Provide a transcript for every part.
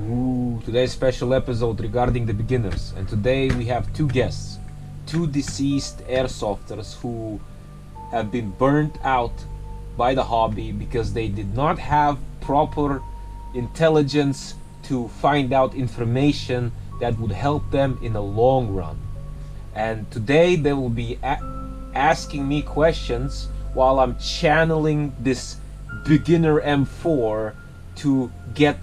Today's special episode regarding the beginners, and today we have two guests, two deceased airsofters who have been burnt out by the hobby because they did not have proper intelligence to find out information that would help them in the long run. And today they will be asking me questions while I'm channeling this beginner M4 to get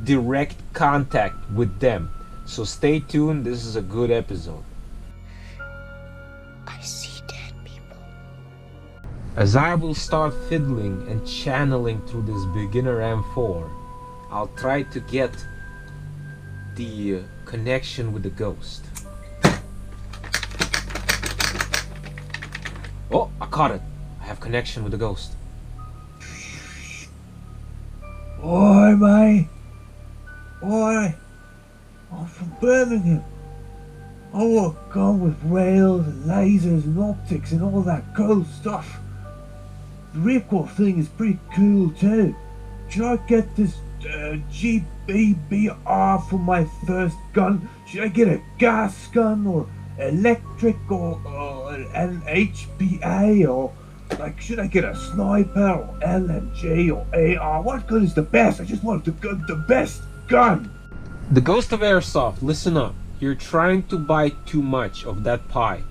direct contact with them. So stay tuned, this is a good episode. I see dead people. As I will start fiddling and channeling through this beginner M4, I'll try to get the connection with the ghost. Oh, I caught it. I have connection with the ghost. Oi, mate. Oi. I'm from Birmingham. I want a gun with rails and lasers and optics and all that cool stuff. The recoil thing is pretty cool too. Should I get this GBBR for my first gun? Should I get a gas gun or electric or an HPA, or like should I get a sniper or LMG or AR? What gun is the best? I just want the best gun. The Ghost of Airsoft, listen up. You're trying to buy too much of that pie.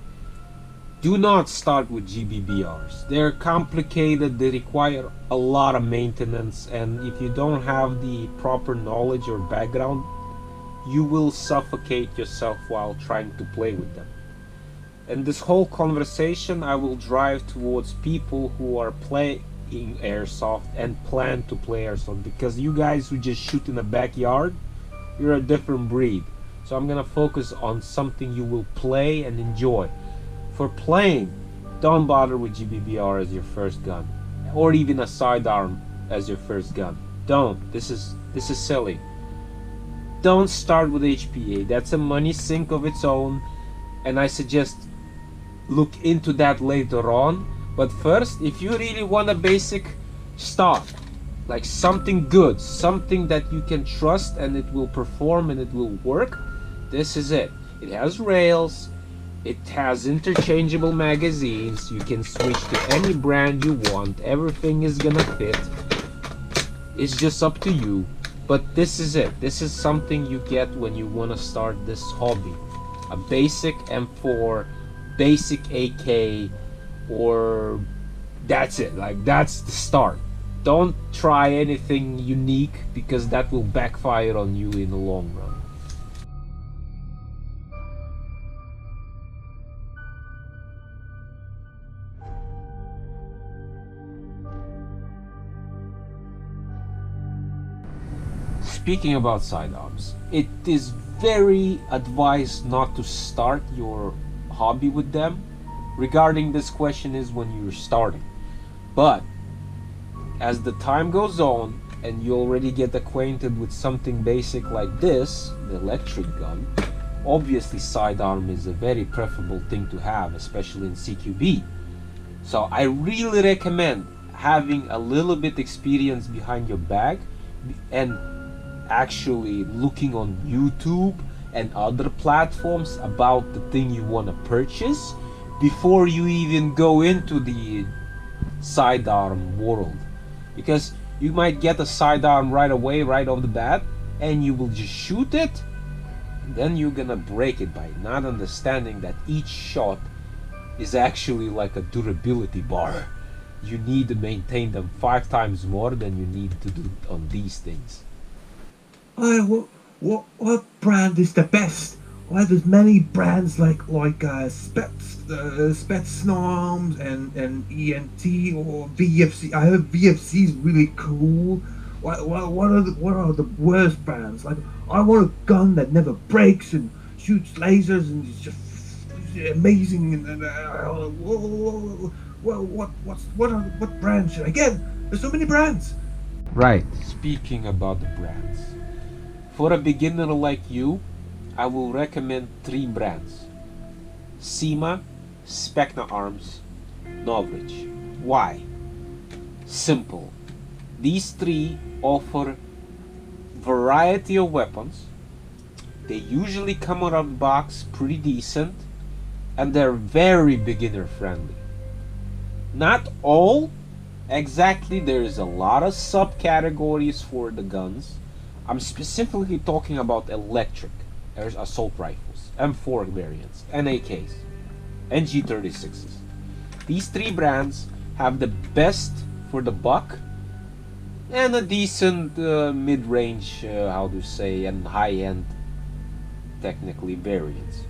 Do not start with GBBRs. They're complicated, they require a lot of maintenance, and if you don't have the proper knowledge or background, you will suffocate yourself while trying to play with them. And this whole conversation I will drive towards people who are playing airsoft and plan to play airsoft, because you guys who just shoot in the backyard, you're a different breed. So I'm gonna focus on something you will play and enjoy. For playing, don't bother with GBBR as your first gun, or even a sidearm as your first gun. Don't. This is silly. Don't start with HPA. That's a money sink of its own, and I suggest look into that later on. But first, if you really want a basic start, like something good, something that you can trust and it will perform and it will work, this is it. It has rails, it has interchangeable magazines, you can switch to any brand you want, everything is gonna fit. It's just up to you. But this is it. This is something you get when you want to start this hobby. A basic M4, basic AK, or that's it. Like, that's the start. Don't try anything unique, because that will backfire on you in the long run. Speaking about sidearms, it is very advised not to start your hobby with them. Regarding this question is when you're starting. But as the time goes on and you already get acquainted with something basic like this, the electric gun, obviously sidearm is a very preferable thing to have, especially in CQB. So I really recommend having a little bit experience behind your back and actually looking on YouTube and other platforms about the thing you want to purchase before you even go into the sidearm world, because you might get a sidearm right away, right off the bat, and you will just shoot it, and then you're gonna break it by not understanding that each shot is actually like a durability bar. You need to maintain them 5 times more than you need to do on these things. What brand is the best? Well, there's many brands like Spetsnaz and ENT or VFC. I heard VFC is really cool. What are the worst brands? Like, I want a gun that never breaks and shoots lasers and is just amazing. And what brand should I get? There's so many brands. Right. Speaking about the brands, for a beginner like you, I will recommend 3 brands: SEMA, Specna Arms, Novridge. Why? Simple. These 3 offer variety of weapons. They usually come out of the box pretty decent, and they're very beginner friendly. Not all exactly, there's a lot of subcategories for the guns. I'm specifically talking about electric assault rifles, M4 variants, and AKs, and G36s. These three brands have the best for the buck and a decent mid-range, how to say, and high-end technically variants.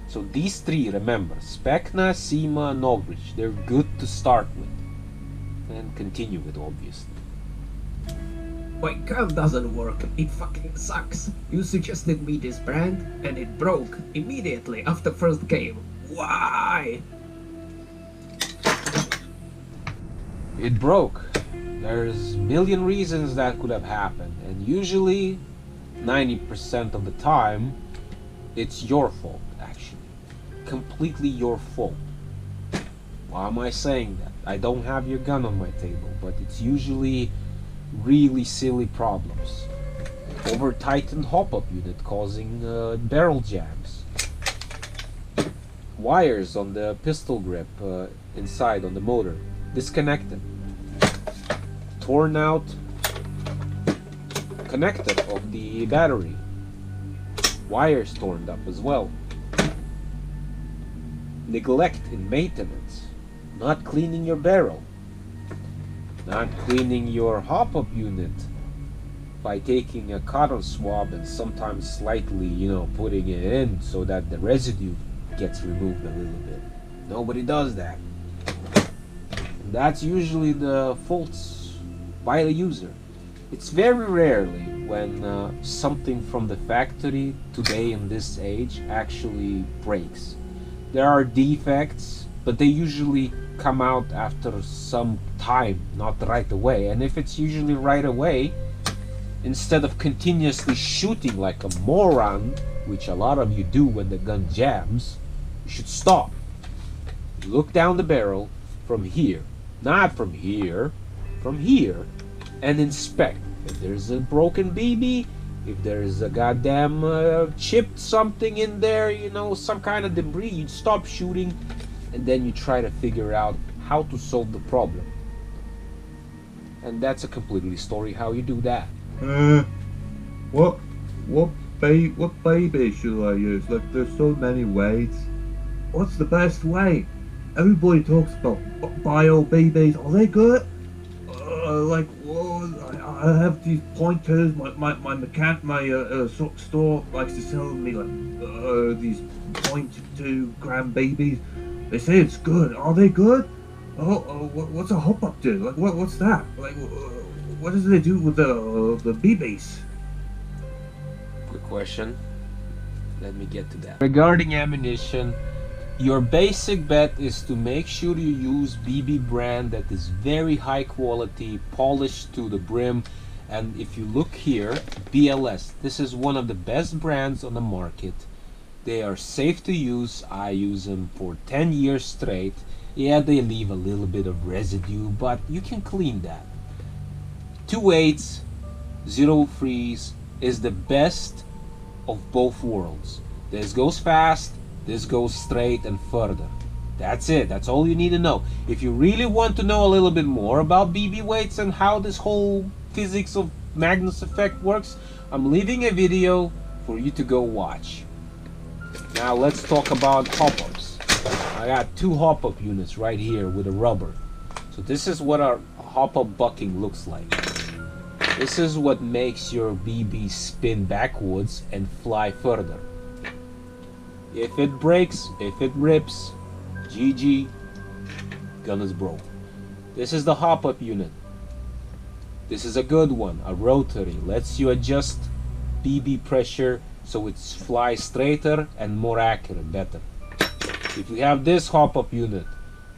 So these three, remember, Specna, Sima, and Ogridge, they're good to start with and continue with, obviously. My gun doesn't work, it fucking sucks. You suggested me this brand and it broke immediately after first game. Why? It broke. There's a million reasons that could have happened, and usually 90% of the time it's your fault, actually. Completely your fault. Why am I saying that? I don't have your gun on my table, but it's usually really silly problems. Over tightened hop-up unit causing barrel jams. Wires on the pistol grip inside on the motor disconnected. Torn out connector of the battery. Wires torn up as well. Neglect in maintenance. Not cleaning your barrel. Not cleaning your hop-up unit by taking a cotton swab and sometimes slightly, putting it in so that the residue gets removed a little bit. Nobody does that. That's usually the faults by the user. It's very rarely when something from the factory today in this age actually breaks. There are defects, but they usually come out after some time, not right away. And if it's usually right away, instead of continuously shooting like a moron, which a lot of you do when the gun jams, you should stop. Look down the barrel from here, not from here, from here, and inspect. If there's a broken BB, if there's a goddamn chipped something in there, some kind of debris, you'd stop shooting, and then you try to figure out how to solve the problem. And that's a completely story how you do that. What baby should I use? Like, there's so many ways. What's the best way? Everybody talks about bio BBs. Are they good? I have these pointers. My store likes to sell me these 0.2 gram BBs. They say it's good. Are they good? What's a hop up do? Like, what's that? Like, what does they do with the BBs? Good question. Let me get to that. Regarding ammunition, your basic bet is to make sure you use BB brand that is very high quality, polished to the brim. And if you look here, BLS, this is one of the best brands on the market. They are safe to use. I use them for 10 years straight. Yeah, they leave a little bit of residue, but you can clean that. 2.8s, 0 freeze is the best of both worlds. This goes fast, this goes straight and further. That's it. That's all you need to know. If you really want to know a little bit more about BB weights and how this whole physics of Magnus effect works, I'm leaving a video for you to go watch. Now let's talk about hop-ups. I got two hop-up units right here with a rubber. So this is what our hop-up bucking looks like. This is what makes your BB spin backwards and fly further. If it breaks, if it rips, GG, gun is broke. This is the hop-up unit. This is a good one, a rotary. Lets you adjust BB pressure so it flies straighter and more accurate, better. If you have this hop-up unit,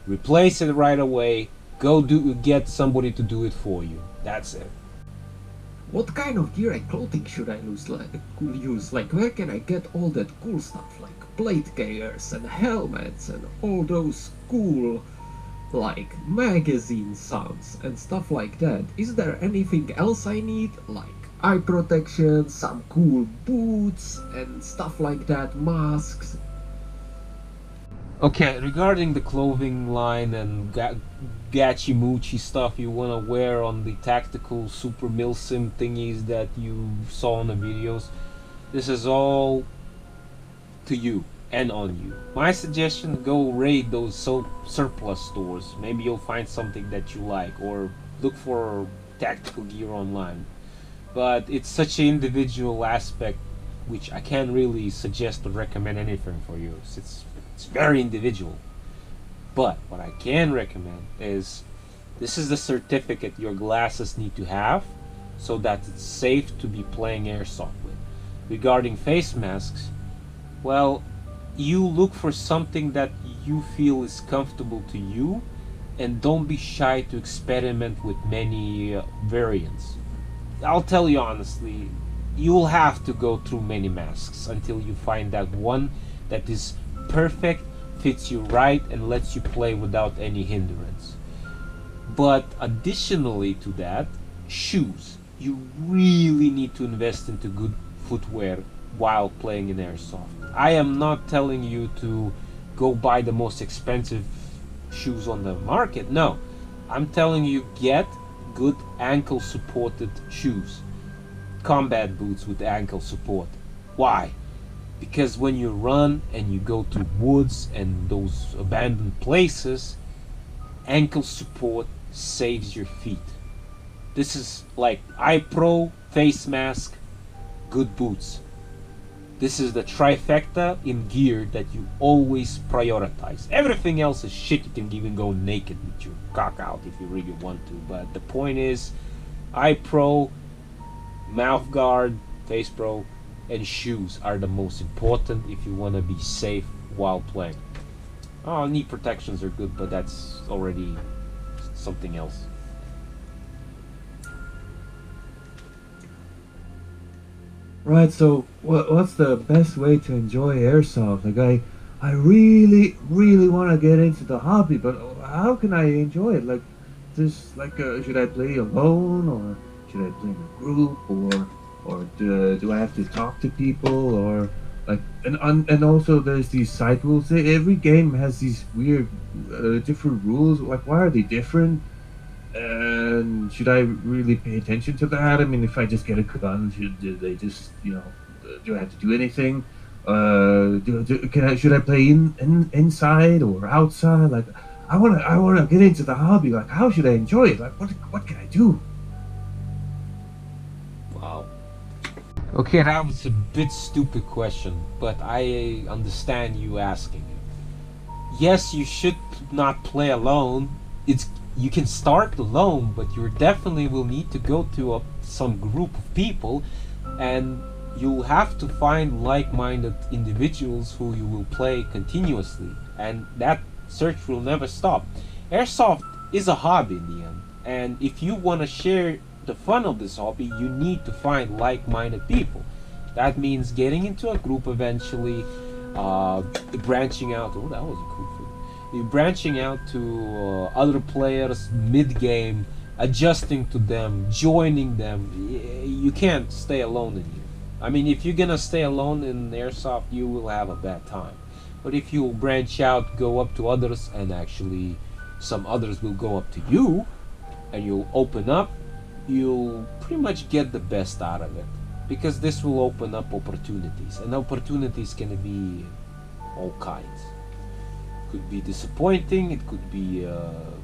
replace it right away. Go get somebody to do it for you. That's it. What kind of gear and clothing should I use? Like, where can I get all that cool stuff, like plate gears and helmets and all those cool, like, magazine sounds and stuff like that? Is there anything else I need, like eye protection, some cool boots and stuff like that, masks. Okay, regarding the clothing line and gachi-muchi stuff you want to wear on the tactical super milsim thingies that you saw in the videos, this is all to you and on you. My suggestion, go raid those surplus stores. Maybe you'll find something that you like, or look for tactical gear online. But it's such an individual aspect which I can't really suggest or recommend anything for you. It's very individual. But what I can recommend is, this is the certificate your glasses need to have so that it's safe to be playing airsoft with. Regarding face masks, well, you look for something that you feel is comfortable to you, and don't be shy to experiment with many variants. I'll tell you honestly, you'll have to go through many masks until you find that one that is perfect, fits you right, and lets you play without any hindrance. But additionally to that, shoes. You really need to invest into good footwear while playing in airsoft. I am not telling you to go buy the most expensive shoes on the market. No, I'm telling you, get good ankle supported shoes. Combat boots with ankle support. Why? Because when you run and you go to woods and those abandoned places, ankle support saves your feet. This is like eye pro, face mask, good boots. This is the trifecta in gear that you always prioritize. Everything else is shit. You can even go naked with your cock out if you really want to. But the point is, eye pro, mouth guard, face pro, and shoes are the most important if you want to be safe while playing. Oh, knee protections are good, but that's already something else. Right, so what's the best way to enjoy airsoft? Like I really, really want to get into the hobby, but how can I enjoy it? Like, should I play alone, or should I play in a group, or do I have to talk to people, or like, and also there's these side rules. Every game has these weird, different rules. Like, why are they different? And should I really pay attention to that? I mean, if I just get a gun, should they just, do I have to do anything? Should I play inside or outside? Like, I wanna get into the hobby. Like, how should I enjoy it? Like, what can I do? Wow. Okay, that was a bit stupid question, but I understand you asking it. Yes, you should not play alone. You can start alone, but you definitely will need to go to some group of people, and you'll have to find like-minded individuals who you will play continuously, and that search will never stop. Airsoft is a hobby in the end, and if you want to share the fun of this hobby, you need to find like-minded people. That means getting into a group eventually, branching out. Oh, that was a cool thing. You're branching out to other players mid-game, adjusting to them, joining them. You can't stay alone in here. I mean, if you're gonna stay alone in airsoft, you will have a bad time. But if you branch out, go up to others, and actually some others will go up to you, and you'll open up, you'll pretty much get the best out of it. Because this will open up opportunities, and opportunities can be all kinds. Could be disappointing, it could be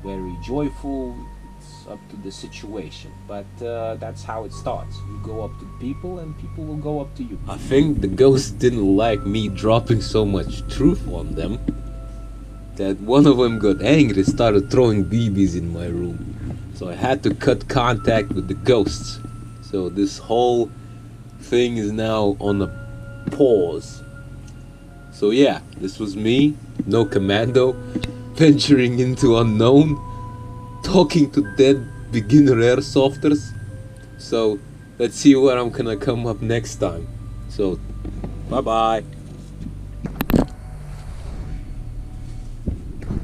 very joyful. It's up to the situation, but that's how it starts. You go up to people and people will go up to you. I think the ghosts didn't like me dropping so much truth on them that one of them got angry and started throwing BBs in my room, so I had to cut contact with the ghosts. So this whole thing is now on a pause. So yeah, this was me, no commando, venturing into unknown, talking to dead beginner airsofters. So let's see where I'm gonna come up next time. So bye bye.